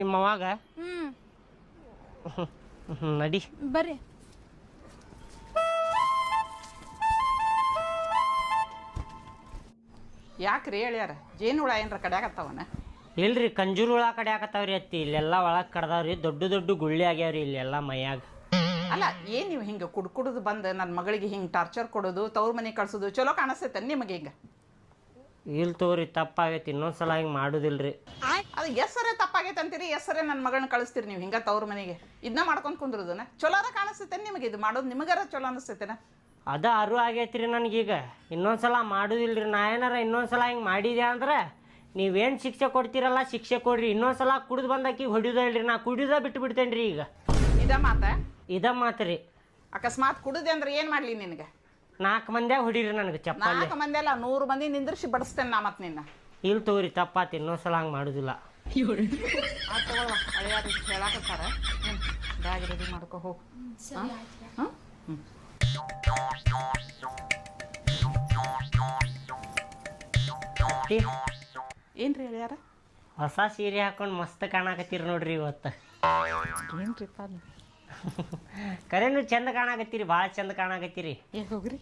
ನಿಮ್ಮವಾಗ ನಡಿ ಬರ್ರಿ. ಯಾಕ್ರಿ ಹೇಳ್ಯಾರ ಜೇನುಹುಳ ಏನ್ರ ಕಡ್ಯಾಕತ್ತಾವನ? ಇಲ್ರಿ ಕಂಜೂರ್ ಹುಳ ಕಡೆ ಹಾಕತ್ತಾವ್ರಿ ಅತ್ತಿ. ಇಲ್ಲೆಲ್ಲ ಒಳಗೆ ಕಡ್ದಾವ್ರಿ, ದೊಡ್ಡ ದೊಡ್ಡ ಗುಳ್ಳಿ ಆಗ್ಯಾವ್ರಿ ಇಲ್ಲೆಲ್ಲ ಮೈಯಾಗ. ಅಲ್ಲ ಏನ್ ನೀವು ಹಿಂಗೆ ಕುಡ್ದು ಬಂದು ನನ್ನ ಮಗಳಿಗೆ ಹಿಂಗೆ ಟಾರ್ಚರ್ ಕೊಡೋದು, ತವ್ರ ಮನೆ ಕಳ್ಸೋದು ಚಲೋ ಕಾಣಿಸ್ತೈತೆ ನಿಮಗೆ? ಹಿಂಗೆ ಇಲ್ ತಗೋರಿ, ತಪ್ಪಾಗೈತಿ, ಇನ್ನೊಂದ್ಸಲ ಹಿಂಗೆ ಮಾಡೋದಿಲ್ರಿ. ಅದು ಎಸ್ಸರೇ ತಪ್ಪಾಗೈತೆ ಅಂತೀರಿ, ಎಸ್ಸರೇ ನನ್ನ ಮಗಳನ್ನ ಕಳಿಸ್ತೀರಿ ನೀವು ಹಿಂಗೆ ತವ್ರ ಮನೆಗೆ? ಇದನ್ನ ಮಾಡ್ಕೊಂಡು ಕುಂದ್ರದನ ಚಲೋರ ಕಾಣಿಸ್ತೈತೆ ನಿಮಗೆ? ಇದು ಮಾಡೋದು ನಿಮಗಾರ ಚಲೋ ಅನಿಸ್ತೈತೆನ? ಅದ ಅರು ಆಗೈತ್ರಿ ನನಗೀಗ. ಇನ್ನೊಂದ್ಸಲ ಮಾಡೋದಿಲ್ರಿ. ನಾ ಏನಾರ ಇನ್ನೊಂದ್ಸಲ ಹಿಂಗೆ ಮಾಡಿದೆ ಅಂದ್ರೆ ನೀವೇನು ಶಿಕ್ಷೆ ಕೊಡ್ತೀರಲ್ಲ ಶಿಕ್ಷೆ ಕೊಡ್ರಿ. ಇನ್ನೊಂದ್ಸಲ ಕುಡ್ದು ಬಂದಾಕಿ ಹೊಡಿಯೋದ ಇಲ್ರಿ, ನಾ ಕುಡಿಯೋದ ಬಿಟ್ಟು ಬಿಡ್ತೇನೆ ರೀ ಈಗ. ಇದ ಮಾತ್ರಿ. ಅಕಸ್ಮಾತ್ ಕುಡಿದೆ ಅಂದ್ರೆ ಏನು ಮಾಡಲಿ ನಿನಗೆ? 4 ಮಂದ್ಯಾಗ ಹೊಡೀರಿ ನನಗೆ ಚಪ್ಪಲ್ಲಿ. 4 ಮಂದಿ ಅಲ್ಲ 100 ಮಂದಿ ನಿಂದ್ರಿಸಿ ಬಡಿಸ್ತೇನೆ ನಾ ಮತ್ತೆ ನಿನ್ನ. ಇಲ್ಲಿ ತಗೋರಿ, ತಪ್ಪಾತು, ಇನ್ನೊಂದ್ಸಲ ಹಂಗೆ ಮಾಡೋದಿಲ್ಲ. ಹಳೆಯಾರು ಹೇಳಾಕತ್ತಾರ. ಬ್ಯಾಗ್ ರೆಡಿ ಮಾಡ್ಕೊ ಹೋಗು. ಏನ್ರಿ ಹೇಳ್ಯಾರ? ಹೊಸ ಸೀರೆ ಹಾಕೊಂಡು ಮಸ್ತ್ ಕಾಣಕತ್ತೀರಿ ನೋಡ್ರಿ ಇವತ್ತು. ಏನ್ರಿಪ್ಪ ಅದು? ಕರೇನು ಚಂದ ಕಾಣಕತ್ತೀರಿ, ಭಾಳ ಚಂದ ಕಾಣಕತ್ತೀರಿ. ಹೋಗ್ರಿ.